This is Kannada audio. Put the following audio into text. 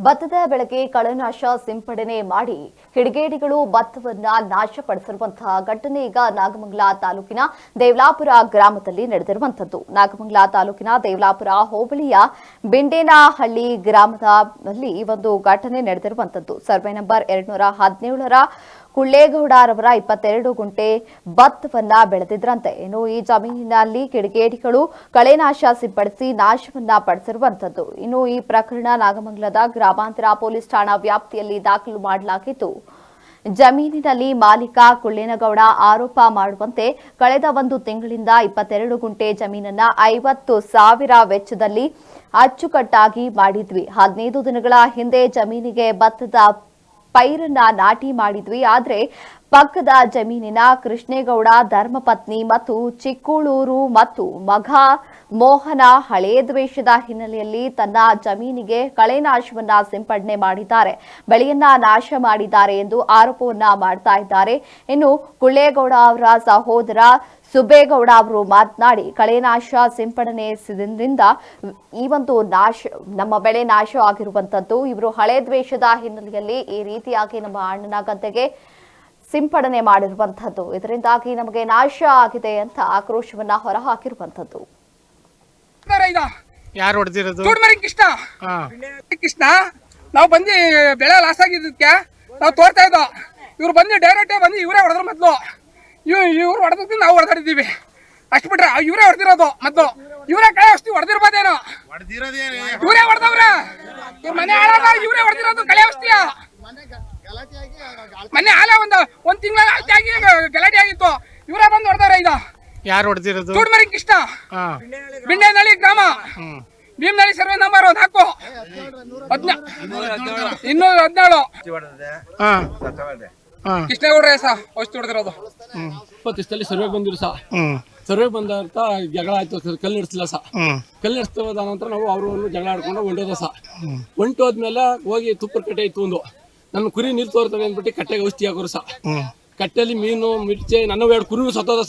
ಭತ್ತದ ಬೆಳೆಗೆ ಕಳೆನಾಶ ಸಿಂಪಡಣೆ ಮಾಡಿ ಕಿಡಿಗೇಡಿಗಳು ಭತ್ತವನ್ನ ನಾಶಪಡಿಸಿರುವಂತಹ ಘಟನೆ ಈಗ ನಾಗಮಂಗಲ ತಾಲೂಕಿನ ದೇವಲಾಪುರ ಗ್ರಾಮದಲ್ಲಿ ನಡೆದಿರುವಂತದ್ದು. ನಾಗಮಂಗಲ ತಾಲೂಕಿನ ದೇವಲಾಪುರ ಹೋಬಳಿಯ ಬಿಂಡೇನಹಳ್ಳಿ ಗ್ರಾಮದಲ್ಲಿ ಒಂದು ಘಟನೆ ನಡೆದಿರುವಂತದ್ದು. ಸರ್ವೆ ನಂಬರ್ 217ರ ಕುಳ್ಳೇಗೌಡರವರ 22 ಗುಂಟೆ ಭತ್ತವನ್ನ ಬೆಳೆದಿದ್ರಂತೆ. ಇನ್ನು ಈ ಜಮೀನಿನಲ್ಲಿ ಕಿಡಿಗೇಡಿಗಳು ಕಳೆನಾಶ ಸಿಂಪಡಿಸಿ ನಾಶವನ್ನ ಪಡಿಸಿರುವಂತದ್ದು. ಇನ್ನು ಈ ಪ್ರಕರಣ ನಾಗಮಂಗಲದ ಗ್ರಾಮಾಂತರ ಪೊಲೀಸ್ ಠಾಣಾ ವ್ಯಾಪ್ತಿಯಲ್ಲಿ ದಾಖಲು ಮಾಡಲಾಗಿದ್ದು, ಜಮೀನಿನಲ್ಲಿ ಮಾಲೀಕ ಕುಳ್ಳೇನಗೌಡ ಆರೋಪ ಮಾಡುವಂತೆ ಕಳೆದ 1 ತಿಂಗಳಿಂದ 22 ಗುಂಟೆ ಜಮೀನನ್ನ 50,000 ವೆಚ್ಚದಲ್ಲಿ ಅಚ್ಚುಕಟ್ಟಾಗಿ ಮಾಡಿದ್ವಿ. 15 ದಿನಗಳ ಹಿಂದೆ ಜಮೀನಿಗೆ ಭತ್ತದ ಪೈರನ್ನ ನಾಟಿ ಮಾಡಿದ್ವಿ. ಆದ್ರೆ ಪಕ್ಕದ ಜಮೀನಿನ ಕೃಷ್ಣೇಗೌಡ ಧರ್ಮಪತ್ನಿ ಮತ್ತು ಚಿಕ್ಕೂಳೂರು ಮತ್ತು ಮಗ ಮೋಹನ ಹಳೇ ದ್ವೇಷದ ಹಿನ್ನೆಲೆಯಲ್ಲಿ ತನ್ನ ಜಮೀನಿಗೆ ಕಳೆನಾಶವನ್ನ ಸಿಂಪಡಣೆ ಮಾಡಿದ್ದಾರೆ, ಬೆಳೆಯನ್ನ ನಾಶ ಮಾಡಿದ್ದಾರೆ ಎಂದು ಆರೋಪವನ್ನ ಮಾಡ್ತಾ ಇದ್ದಾರೆ. ಇನ್ನು ಕುಳ್ಳೇಗೌಡ ಅವರ ಸಹೋದರ ಸುಬೇಗೌಡ ಅವರು ಮಾತನಾಡಿ, ಕಳೆನಾಶ ಸಿಂಪಡಣೆಯಿಂದ ಈ ಒಂದು ನಮ್ಮ ಬೆಳೆ ನಾಶ ಆಗಿರುವಂತದ್ದು. ಇವರು ಹಳೆ ದ್ವೇಷದ ಹಿನ್ನೆಲೆಯಲ್ಲಿ ಈ ರೀತಿಯಾಗಿ ನಮ್ಮ ಅಣ್ಣನ ಗದ್ದೆಗೆ ಸಿಂಪಡಣೆ ಮಾಡಿರುವಂತದ್ದು. ಇದರಿಂದಾಗಿ ನಮಗೆ ನಾಶ ಆಗಿದೆ ಅಂತ ಆಕ್ರೋಶವನ್ನ ಹೊರಹಾಕಿರುವಂತದ್ದು. ಯಾರು ಹೊಡೆದಿರೋದು? ಕೃಷ್ಣ ನಾವು ಬಂದು ಬೆಳೆ ಲಾಸ್ ಆಗಿದ್ದಕ್ಕೆ ನಾವು ತೋರ್ತಾ ಇದ್ದೋ. ಇವ್ರು ಬಂದು ಡೈರೆಕ್ಟ್ ಬಂದು ಇವರೇ ಹೊಡೆದ್ರು. ಮೊದಲು ಇವ್ರು ಹೊಡೆದ ನಾವು ಹೊಡೆದಾಡಿದ್ದೀವಿ. ಅಷ್ಟು ಬಿಟ್ರೆ ಇವರೇ ಹೊಡೆದಿರೋದು. ಮೊದಲು ಇವರೇ ಕಳೆ ಔಷಧಿ ಹೊಡೆದಿರ್ಬೋದೇನೋ, ಇವರೇ ಹೊಡೆದವ್ರೆ. ಇವ್ರ ಮನೆ ಹಾಳಾಗ ಇವರೇ ಹೊಡೆದಿರೋದು ಕಳೆ ಔಷಧಿಯ. ಮನೆ ಹಾಲ ಒಂದ್ ತಿಂಗಳ ಆಗಿ ಗಲಾಟೆ ಆಗಿತ್ತು. ಇವರೇ ಬಂದು ಹೊಡೆದವ್ರೆ. ಇದು ಯಾರು ಹೊಡೆದಿರೋದು? ಚೂಡ್ಮರಿ ಕೃಷ್ಣ, ಬಿಂಡೇನಹಳ್ಳಿ ಗ್ರಾಮ, ಭೀಮನಹಳ್ಳಿ ಸರ್ವೆ ನಂಬರ್ 4, 217 ಕೃಷ್ಣೇಗೌಡ್ರೆ ಔಷಧಿ ಹೊಡೆದಿರೋದು. 20 ಸರ್ವೆ ಬಂದಿರು ಸರ್ವೆ ಬಂದ ಜಗಳ ಆಯ್ತು. ಕಲ್ಲು ನಡೆಸಲಿಲ್ಲ ಕಲ್ಲು ನಡೆಸ್ತದ ನಂತರ ನಾವು ಅವರು ಜಗಳ ಆಡ್ಕೊಂಡು ಹೊಂಟೋದ ಹೊಂಟೋದ್ಮೇಲೆ ಹೋಗಿ ತುಪ್ಪದ ಕಟ್ಟೆ ಇತ್ತು ಒಂದು. ನನ್ನ ಕುರಿ ನೀರು ತೋರ್ತವೆ ಅಂದ್ಬಿಟ್ಟು ಕಟ್ಟೆಗೆ ಔಷಧಿ ಹಾಕೋರು ಕಟ್ಟೆಯಲ್ಲಿ ಮೀನು ಮಿರ್ಚಿ ನನ್ನ 2 ಕುರಿನೂ ಸತ್ತೋದ